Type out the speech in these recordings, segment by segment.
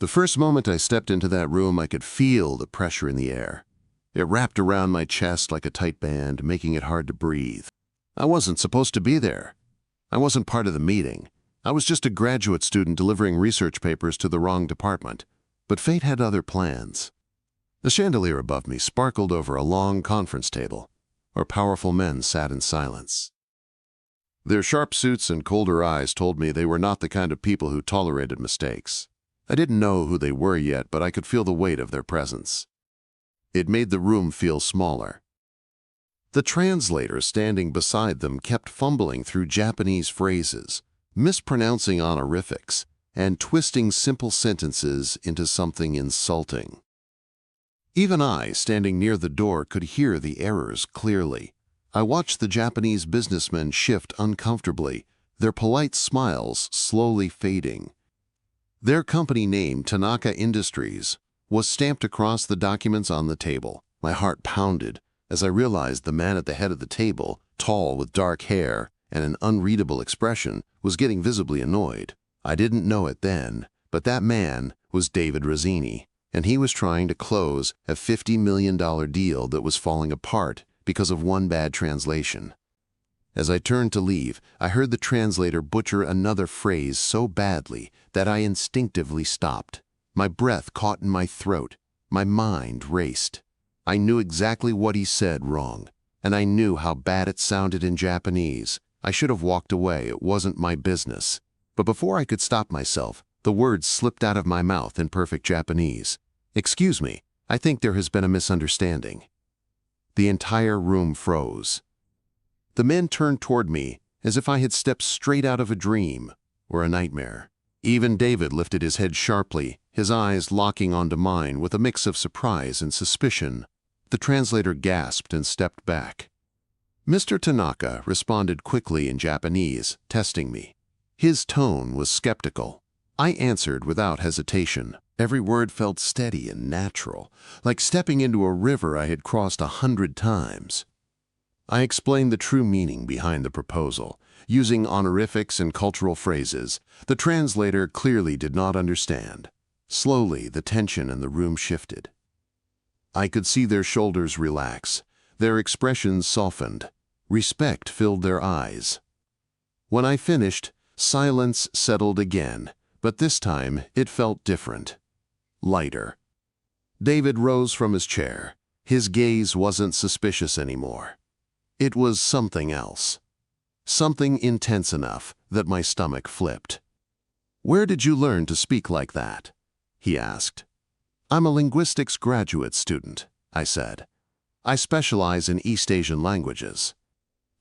The first moment I stepped into that room, I could feel the pressure in the air. It wrapped around my chest like a tight band, making it hard to breathe. I wasn't supposed to be there. I wasn't part of the meeting. I was just a graduate student delivering research papers to the wrong department. But fate had other plans. The chandelier above me sparkled over a long conference table, where powerful men sat in silence. Their sharp suits and colder eyes told me they were not the kind of people who tolerated mistakes. I didn't know who they were yet, but I could feel the weight of their presence. It made the room feel smaller. The translator standing beside them kept fumbling through Japanese phrases, mispronouncing honorifics, and twisting simple sentences into something insulting. Even I, standing near the door, could hear the errors clearly. I watched the Japanese businessmen shift uncomfortably, their polite smiles slowly fading. Their company name, Tanaka Industries, was stamped across the documents on the table. My heart pounded as I realized the man at the head of the table, tall with dark hair and an unreadable expression, was getting visibly annoyed. I didn't know it then, but that man was David Rosini, and he was trying to close a $50 million deal that was falling apart because of one bad translation. As I turned to leave, I heard the translator butcher another phrase so badly that I instinctively stopped. My breath caught in my throat. My mind raced. I knew exactly what he said wrong, and I knew how bad it sounded in Japanese. I should have walked away. It wasn't my business. But before I could stop myself, the words slipped out of my mouth in perfect Japanese. "Excuse me, I think there has been a misunderstanding." The entire room froze. The men turned toward me as if I had stepped straight out of a dream or a nightmare. Even David lifted his head sharply, his eyes locking onto mine with a mix of surprise and suspicion. The translator gasped and stepped back. Mr. Tanaka responded quickly in Japanese, testing me. His tone was skeptical. I answered without hesitation. Every word felt steady and natural, like stepping into a river I had crossed 100 times. I explained the true meaning behind the proposal, using honorifics and cultural phrases. The translator clearly did not understand. Slowly, the tension in the room shifted. I could see their shoulders relax, their expressions softened. Respect filled their eyes. When I finished, silence settled again, but this time it felt different. Lighter. David rose from his chair. His gaze wasn't suspicious anymore. It was something else. Something intense enough that my stomach flipped. "Where did you learn to speak like that?" he asked. "I'm a linguistics graduate student," I said. "I specialize in East Asian languages.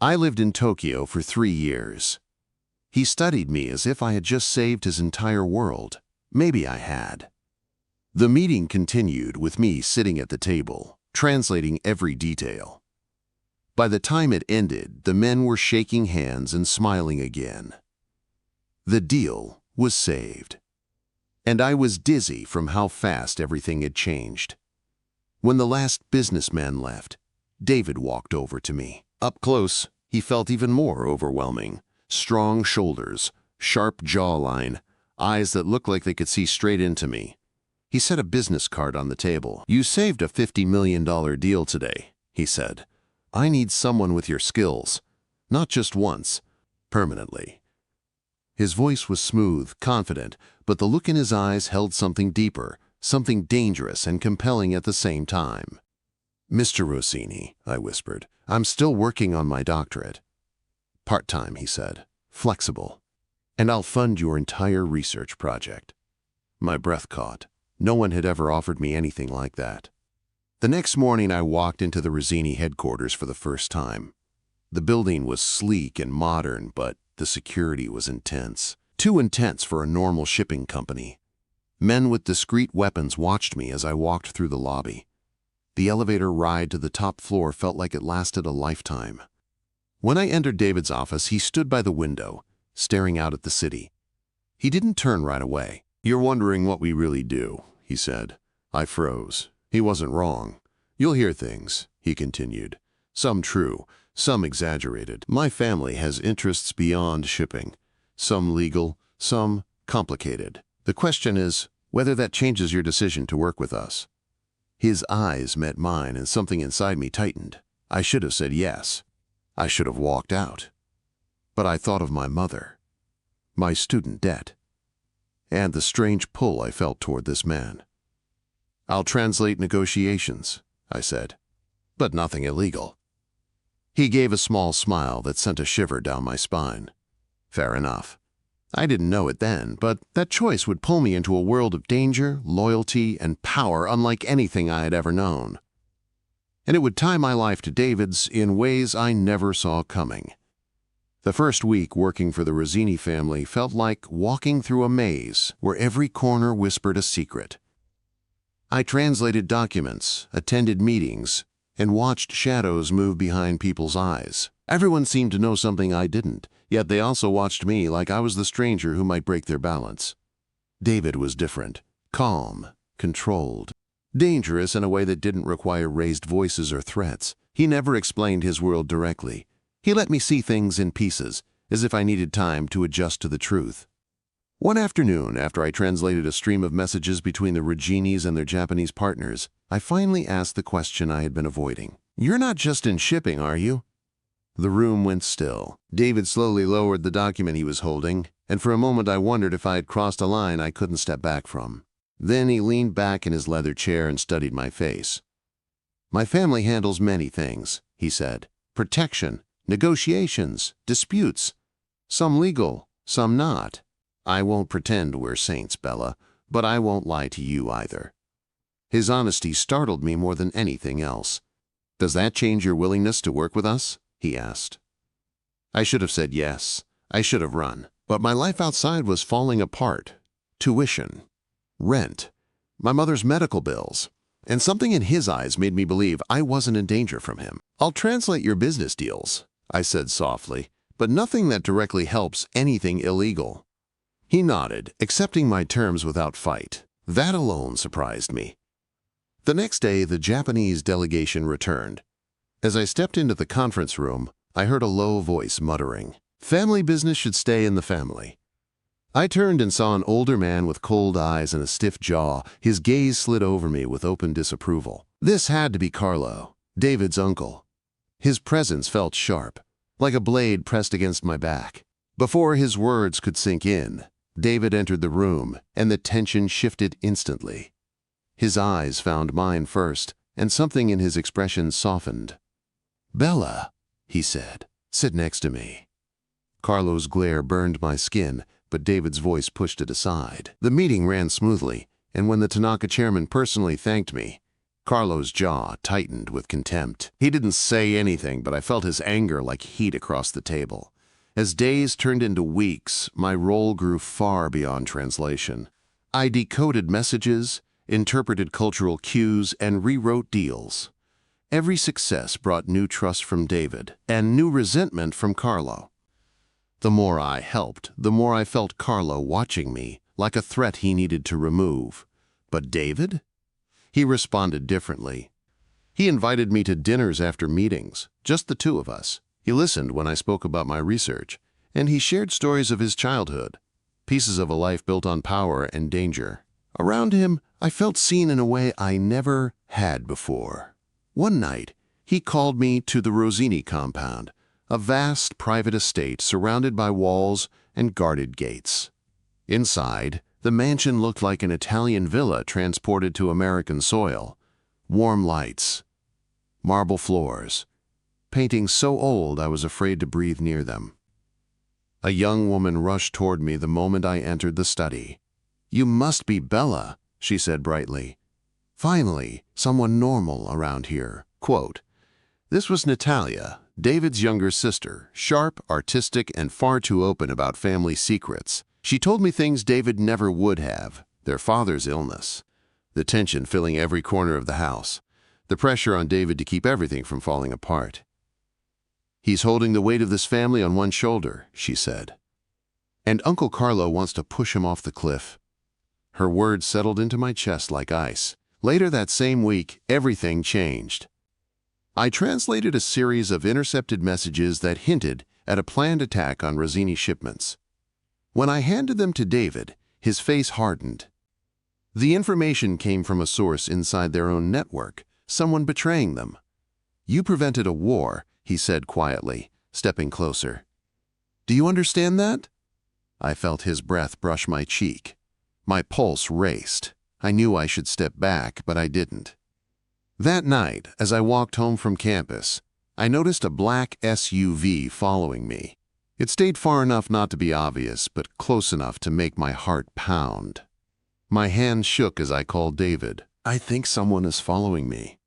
I lived in Tokyo for 3 years." He studied me as if I had just saved his entire world. Maybe I had. The meeting continued with me sitting at the table, translating every detail. By the time it ended, the men were shaking hands and smiling again. The deal was saved. And I was dizzy from how fast everything had changed. When the last businessman left, David walked over to me. Up close, he felt even more overwhelming. Strong shoulders, sharp jawline, eyes that looked like they could see straight into me. He set a business card on the table. "You saved a $50 million deal today," he said. "I need someone with your skills. Not just once, permanently." His voice was smooth, confident, but the look in his eyes held something deeper, something dangerous and compelling at the same time. "Mr. Rosini," I whispered, "I'm still working on my doctorate." "Part-time," he said, "flexible. And I'll fund your entire research project." My breath caught. No one had ever offered me anything like that. The next morning I walked into the Rosini headquarters for the first time. The building was sleek and modern, but the security was intense. Too intense for a normal shipping company. Men with discreet weapons watched me as I walked through the lobby. The elevator ride to the top floor felt like it lasted a lifetime. When I entered David's office, he stood by the window, staring out at the city. He didn't turn right away. "You're wondering what we really do," he said. I froze. He wasn't wrong. "You'll hear things," he continued. "Some true, some exaggerated. My family has interests beyond shipping. Some legal, some complicated. The question is, whether that changes your decision to work with us." His eyes met mine and something inside me tightened. I should have said yes. I should have walked out. But I thought of my mother, my student debt, and the strange pull I felt toward this man. "I'll translate negotiations," I said, "but nothing illegal." He gave a small smile that sent a shiver down my spine. Fair enough. I didn't know it then, but that choice would pull me into a world of danger, loyalty, and power unlike anything I had ever known. And it would tie my life to David's in ways I never saw coming. The first week working for the Rosini family felt like walking through a maze where every corner whispered a secret. I translated documents, attended meetings, and watched shadows move behind people's eyes. Everyone seemed to know something I didn't, yet they also watched me like I was the stranger who might break their balance. David was different, calm, controlled, dangerous in a way that didn't require raised voices or threats. He never explained his world directly. He let me see things in pieces, as if I needed time to adjust to the truth. One afternoon, after I translated a stream of messages between the Roginis and their Japanese partners, I finally asked the question I had been avoiding. "You're not just in shipping, are you?" The room went still. David slowly lowered the document he was holding, and for a moment I wondered if I had crossed a line I couldn't step back from. Then he leaned back in his leather chair and studied my face. "My family handles many things," he said. "Protection, negotiations, disputes. Some legal, some not. I won't pretend we're saints, Bella, but I won't lie to you either." His honesty startled me more than anything else. "Does that change your willingness to work with us?" he asked. I should have said yes. I should have run. But my life outside was falling apart. Tuition, rent, my mother's medical bills, and something in his eyes made me believe I wasn't in danger from him. "I'll translate your business deals," I said softly, "but nothing that directly helps anything illegal." He nodded, accepting my terms without fight. That alone surprised me. The next day, the Japanese delegation returned. As I stepped into the conference room, I heard a low voice muttering, "Family business should stay in the family." I turned and saw an older man with cold eyes and a stiff jaw. His gaze slid over me with open disapproval. This had to be Carlo, David's uncle. His presence felt sharp, like a blade pressed against my back. Before his words could sink in, David entered the room, and the tension shifted instantly. His eyes found mine first, and something in his expression softened. "Bella," he said, "sit next to me." Carlo's glare burned my skin, but David's voice pushed it aside. The meeting ran smoothly, and when the Tanaka chairman personally thanked me, Carlo's jaw tightened with contempt. He didn't say anything, but I felt his anger like heat across the table. As days turned into weeks, my role grew far beyond translation. I decoded messages, interpreted cultural cues, and rewrote deals. Every success brought new trust from David and new resentment from Carlo. The more I helped, the more I felt Carlo watching me, like a threat he needed to remove. But David? He responded differently. He invited me to dinners after meetings, just the two of us. He listened when I spoke about my research, and he shared stories of his childhood, pieces of a life built on power and danger. Around him, I felt seen in a way I never had before. One night, he called me to the Rosini compound, a vast private estate surrounded by walls and guarded gates. Inside, the mansion looked like an Italian villa transported to American soil. Warm lights, marble floors, paintings so old I was afraid to breathe near them. A young woman rushed toward me the moment I entered the study. "You must be Bella," she said brightly. "Finally, someone normal around here." Quote, "This was Natalia, David's younger sister, sharp, artistic, and far too open about family secrets. She told me things David never would have, their father's illness, the tension filling every corner of the house, the pressure on David to keep everything from falling apart. He's holding the weight of this family on one shoulder," she said. "And Uncle Carlo wants to push him off the cliff." Her words settled into my chest like ice. Later that same week, everything changed. I translated a series of intercepted messages that hinted at a planned attack on Rosini shipments. When I handed them to David, his face hardened. The information came from a source inside their own network, someone betraying them. "You prevented a war," he said quietly, stepping closer. "Do you understand that?" I felt his breath brush my cheek. My pulse raced. I knew I should step back, but I didn't. That night, as I walked home from campus, I noticed a black SUV following me. It stayed far enough not to be obvious, but close enough to make my heart pound. My hand shook as I called David. "I think someone is following me."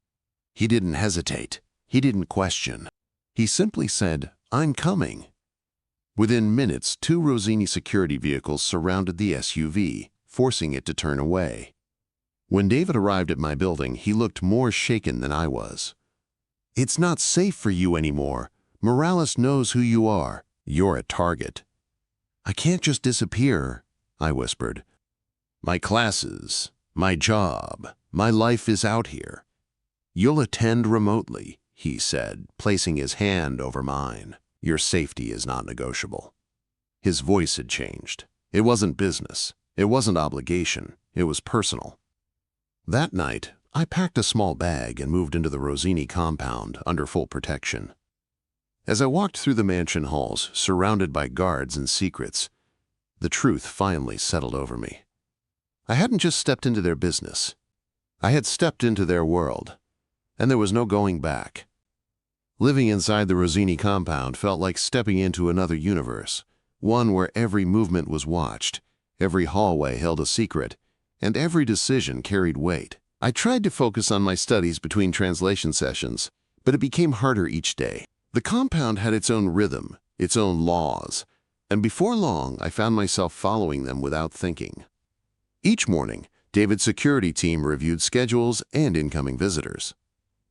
He didn't hesitate. He didn't question. He simply said, "I'm coming." Within minutes, 2 Rosini security vehicles surrounded the SUV, forcing it to turn away. When David arrived at my building, he looked more shaken than I was. "It's not safe for you anymore. Morales knows who you are. You're a target." "I can't just disappear," I whispered. "My classes, my job, my life is out here." "You'll attend remotely," he said, placing his hand over mine. "Your safety is not negotiable." His voice had changed. It wasn't business. It wasn't obligation. It was personal. That night, I packed a small bag and moved into the Rosini compound under full protection. As I walked through the mansion halls, surrounded by guards and secrets, the truth finally settled over me. I hadn't just stepped into their business. I had stepped into their world, and there was no going back. Living inside the Rosini compound felt like stepping into another universe, one where every movement was watched, every hallway held a secret, and every decision carried weight. I tried to focus on my studies between translation sessions, but it became harder each day. The compound had its own rhythm, its own laws, and before long I found myself following them without thinking. Each morning, David's security team reviewed schedules and incoming visitors.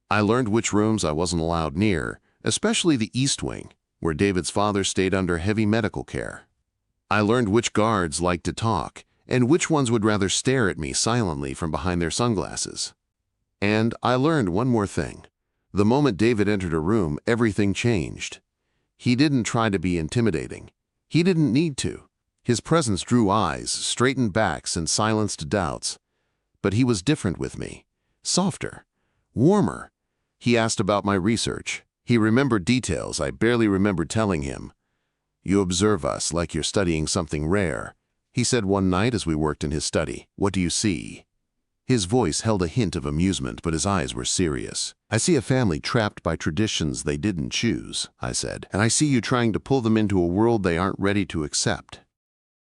I learned which rooms I wasn't allowed near, especially the East Wing, where David's father stayed under heavy medical care. I learned which guards liked to talk, and which ones would rather stare at me silently from behind their sunglasses. And I learned one more thing. The moment David entered a room, everything changed. He didn't try to be intimidating. He didn't need to. His presence drew eyes, straightened backs, and silenced doubts. But he was different with me. Softer. Warmer. He asked about my research. He remembered details I barely remembered telling him. "You observe us like you're studying something rare," he said one night as we worked in his study. "What do you see?" His voice held a hint of amusement, but his eyes were serious. "I see a family trapped by traditions they didn't choose," I said, "and I see you trying to pull them into a world they aren't ready to accept."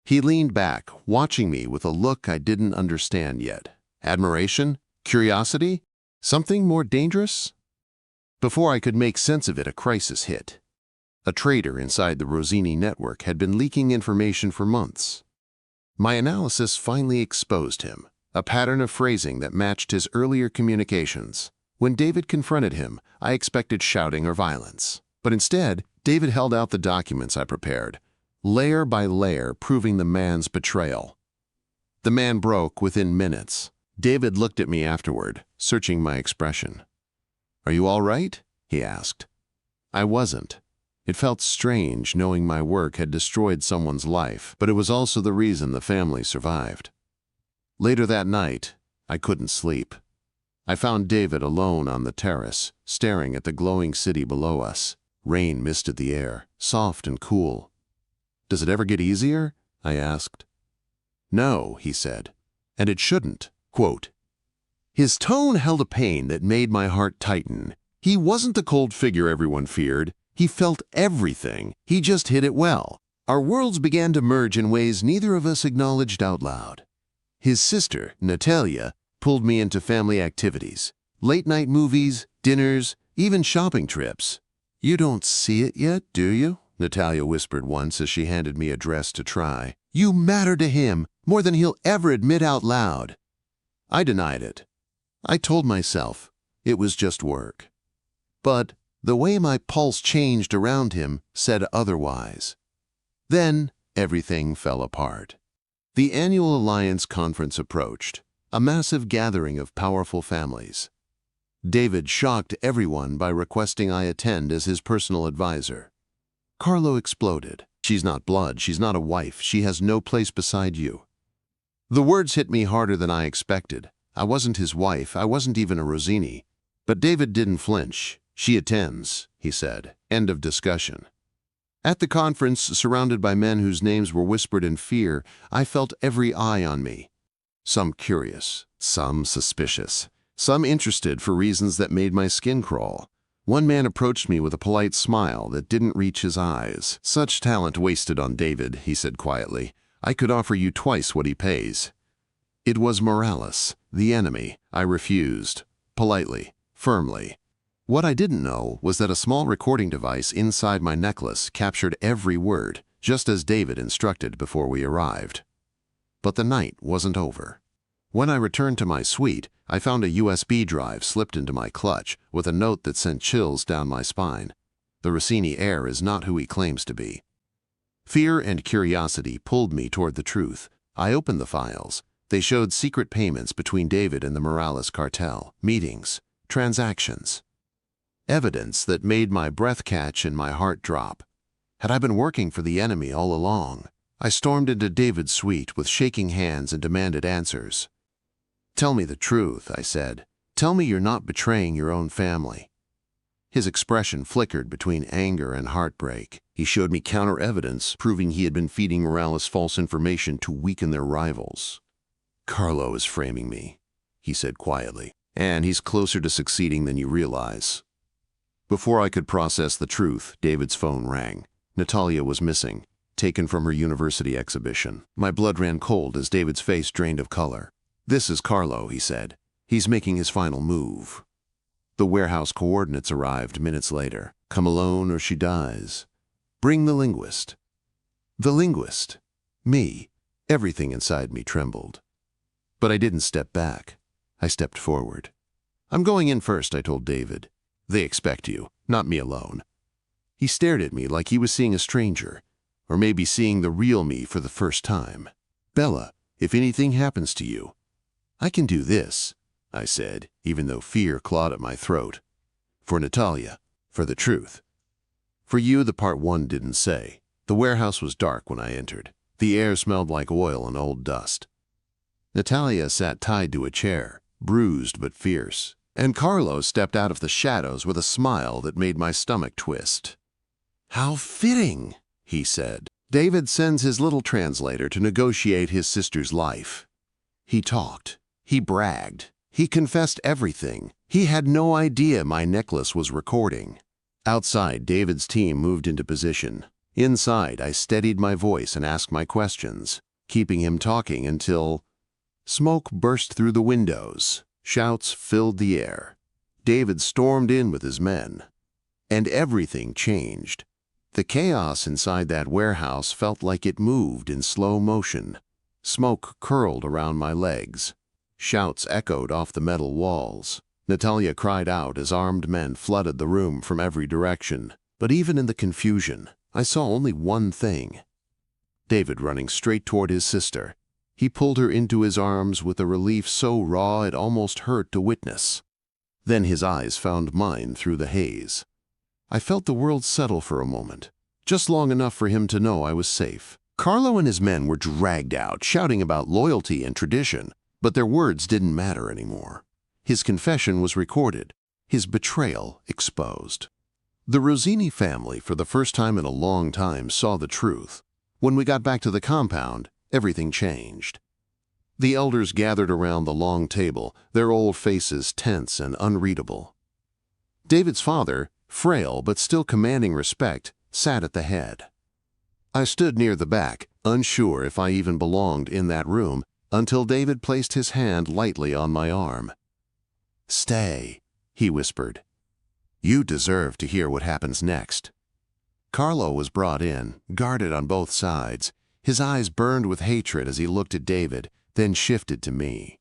He leaned back, watching me with a look I didn't understand yet. Admiration? Curiosity? Something more dangerous? Before I could make sense of it, a crisis hit. A traitor inside the Rosini network had been leaking information for months. My analysis finally exposed him, a pattern of phrasing that matched his earlier communications. When David confronted him, I expected shouting or violence. But instead, David held out the documents I prepared, layer by layer proving the man's betrayal. The man broke within minutes. David looked at me afterward, searching my expression. "Are you all right?" he asked. I wasn't. It felt strange knowing my work had destroyed someone's life, but it was also the reason the family survived. Later that night, I couldn't sleep. I found David alone on the terrace, staring at the glowing city below us. Rain misted the air, soft and cool. "Does it ever get easier?" I asked. "No," he said, "and it shouldn't." Quote, his tone held a pain that made my heart tighten. He wasn't the cold figure everyone feared. He felt everything. He just hid it well. Our worlds began to merge in ways neither of us acknowledged out loud. His sister, Natalia, pulled me into family activities. Late-night movies, dinners, even shopping trips. "You don't see it yet, do you?" Natalia whispered once as she handed me a dress to try. "You matter to him more than he'll ever admit out loud." I denied it. I told myself it was just work. But the way my pulse changed around him said otherwise. Then everything fell apart. The annual Alliance conference approached, a massive gathering of powerful families. David shocked everyone by requesting I attend as his personal advisor. Carlo exploded. "She's not blood, she's not a wife, she has no place beside you." The words hit me harder than I expected. I wasn't his wife, I wasn't even a Rosini. But David didn't flinch. "She attends," he said. End of discussion. At the conference, surrounded by men whose names were whispered in fear, I felt every eye on me. Some curious, some suspicious, some interested for reasons that made my skin crawl. One man approached me with a polite smile that didn't reach his eyes. "Such talent wasted on David," he said quietly. "I could offer you twice what he pays." It was Morales, the enemy. I refused, politely, firmly. What I didn't know was that a small recording device inside my necklace captured every word, just as David instructed before we arrived. But the night wasn't over. When I returned to my suite, I found a USB drive slipped into my clutch with a note that sent chills down my spine. The Rosini heir is not who he claims to be. Fear and curiosity pulled me toward the truth. I opened the files. They showed secret payments between David and the Morales cartel, meetings, transactions. Evidence that made my breath catch and my heart drop. Had I been working for the enemy all along? I stormed into David's suite with shaking hands and demanded answers. "Tell me the truth," I said. "Tell me you're not betraying your own family." His expression flickered between anger and heartbreak. He showed me counter-evidence proving he had been feeding Morales false information to weaken their rivals. "Carlo is framing me," he said quietly, "and he's closer to succeeding than you realize." Before I could process the truth, David's phone rang. Natalia was missing, taken from her university exhibition. My blood ran cold as David's face drained of color. "This is Carlo," he said. "He's making his final move." The warehouse coordinates arrived minutes later. "Come alone or she dies. Bring the linguist." The linguist. Me. Everything inside me trembled. But I didn't step back. I stepped forward. "I'm going in first," I told David. "They expect you, not me alone." He stared at me like he was seeing a stranger, or maybe seeing the real me for the first time. "Bella, if anything happens to you, I can do this," I said, even though fear clawed at my throat. "For Natalia, for the truth. For you, the part one didn't say." The warehouse was dark when I entered. The air smelled like oil and old dust. Natalia sat tied to a chair, bruised but fierce, and Carlo stepped out of the shadows with a smile that made my stomach twist. "How fitting," he said. "David sends his little translator to negotiate his sister's life." He talked. He bragged. He confessed everything. He had no idea my necklace was recording. Outside, David's team moved into position. Inside, I steadied my voice and asked my questions, keeping him talking until smoke burst through the windows. Shouts filled the air. David stormed in with his men. And everything changed. The chaos inside that warehouse felt like it moved in slow motion. Smoke curled around my legs. Shouts echoed off the metal walls. Natalia cried out as armed men flooded the room from every direction. But even in the confusion, I saw only one thing. David running straight toward his sister. He pulled her into his arms with a relief so raw it almost hurt to witness. Then his eyes found mine through the haze. I felt the world settle for a moment, just long enough for him to know I was safe. Carlo and his men were dragged out, shouting about loyalty and tradition, but their words didn't matter anymore. His confession was recorded, his betrayal exposed. The Rosini family, for the first time in a long time, saw the truth. When we got back to the compound, everything changed. The elders gathered around the long table, their old faces tense and unreadable. David's father, frail but still commanding respect, sat at the head. I stood near the back, unsure if I even belonged in that room, until David placed his hand lightly on my arm. "Stay," he whispered. "You deserve to hear what happens next." Carlo was brought in, guarded on both sides. His eyes burned with hatred as he looked at David, then shifted to me.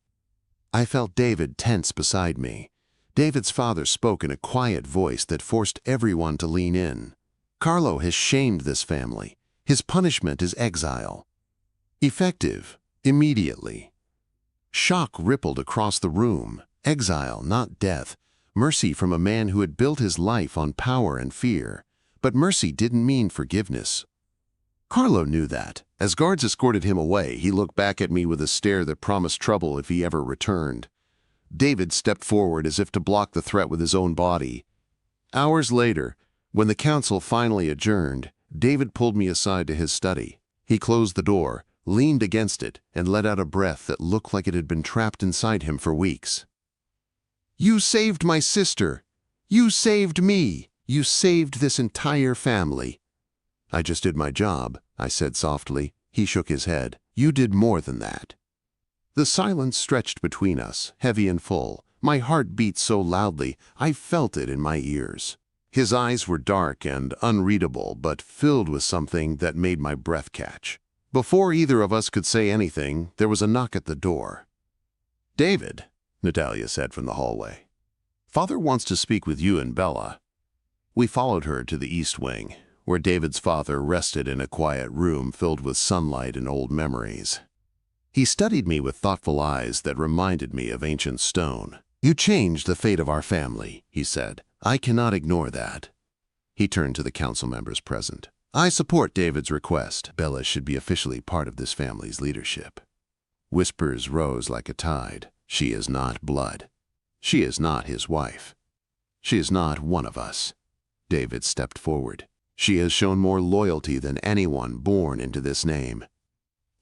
I felt David tense beside me. David's father spoke in a quiet voice that forced everyone to lean in. "Carlo has shamed this family. His punishment is exile. Effective, immediately." Shock rippled across the room. Exile, not death. Mercy from a man who had built his life on power and fear. But mercy didn't mean forgiveness. Carlo knew that. As guards escorted him away, he looked back at me with a stare that promised trouble if he ever returned. David stepped forward as if to block the threat with his own body. Hours later, when the council finally adjourned, David pulled me aside to his study. He closed the door, leaned against it, and let out a breath that looked like it had been trapped inside him for weeks. "You saved my sister. You saved me. You saved this entire family." "I just did my job," I said softly. He shook his head. "You did more than that." The silence stretched between us, heavy and full. My heart beat so loudly, I felt it in my ears. His eyes were dark and unreadable, but filled with something that made my breath catch. Before either of us could say anything, there was a knock at the door. "David," Natalia said from the hallway. "Father wants to speak with you and Bella." We followed her to the East Wing, where David's father rested in a quiet room filled with sunlight and old memories. He studied me with thoughtful eyes that reminded me of ancient stone. "You changed the fate of our family," he said. "I cannot ignore that." He turned to the council members present. "I support David's request. Bella should be officially part of this family's leadership." Whispers rose like a tide. "She is not blood. She is not his wife. She is not one of us." David stepped forward. "She has shown more loyalty than anyone born into this name."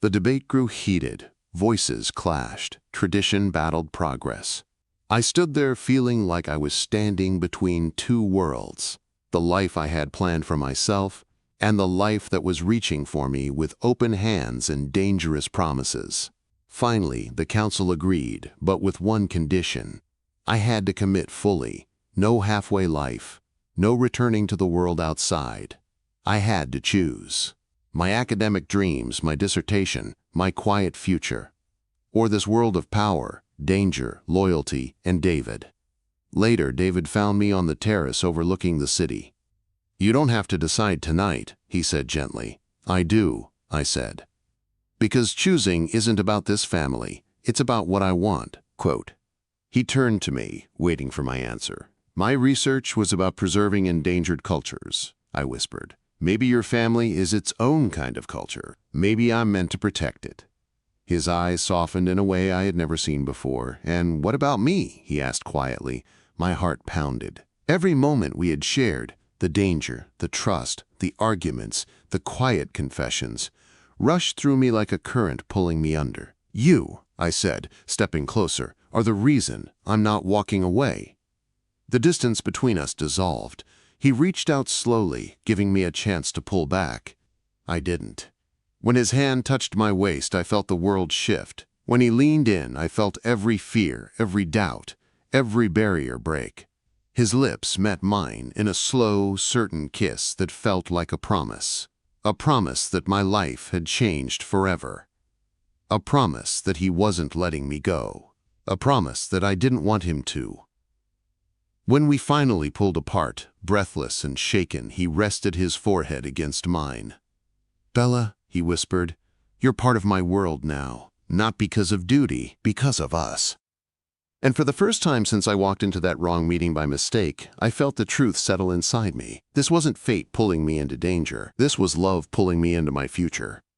The debate grew heated. Voices clashed. Tradition battled progress. I stood there feeling like I was standing between two worlds, the life I had planned for myself and the life that was reaching for me with open hands and dangerous promises. Finally, the council agreed, but with one condition. I had to commit fully. No halfway life. No returning to the world outside. I had to choose. My academic dreams, my dissertation, my quiet future. Or this world of power, danger, loyalty, and David. Later, David found me on the terrace overlooking the city. "You don't have to decide tonight," he said gently. "I do," I said. "Because choosing isn't about this family. It's about what I want." Quote. He turned to me, waiting for my answer. "My research was about preserving endangered cultures," I whispered. "Maybe your family is its own kind of culture. Maybe I'm meant to protect it." His eyes softened in a way I had never seen before. "And what about me?" he asked quietly. My heart pounded. Every moment we had shared, the danger, the trust, the arguments, the quiet confessions, rushed through me like a current pulling me under. "You," I said, stepping closer, "are the reason I'm not walking away." The distance between us dissolved. He reached out slowly, giving me a chance to pull back. I didn't. When his hand touched my waist, I felt the world shift. When he leaned in, I felt every fear, every doubt, every barrier break. His lips met mine in a slow, certain kiss that felt like a promise that my life had changed forever. A promise that he wasn't letting me go. A promise that I didn't want him to. When we finally pulled apart, breathless and shaken, he rested his forehead against mine. "Bella," he whispered, "you're part of my world now. Not because of duty, because of us." And for the first time since I walked into that wrong meeting by mistake, I felt the truth settle inside me. This wasn't fate pulling me into danger. This was love pulling me into my future.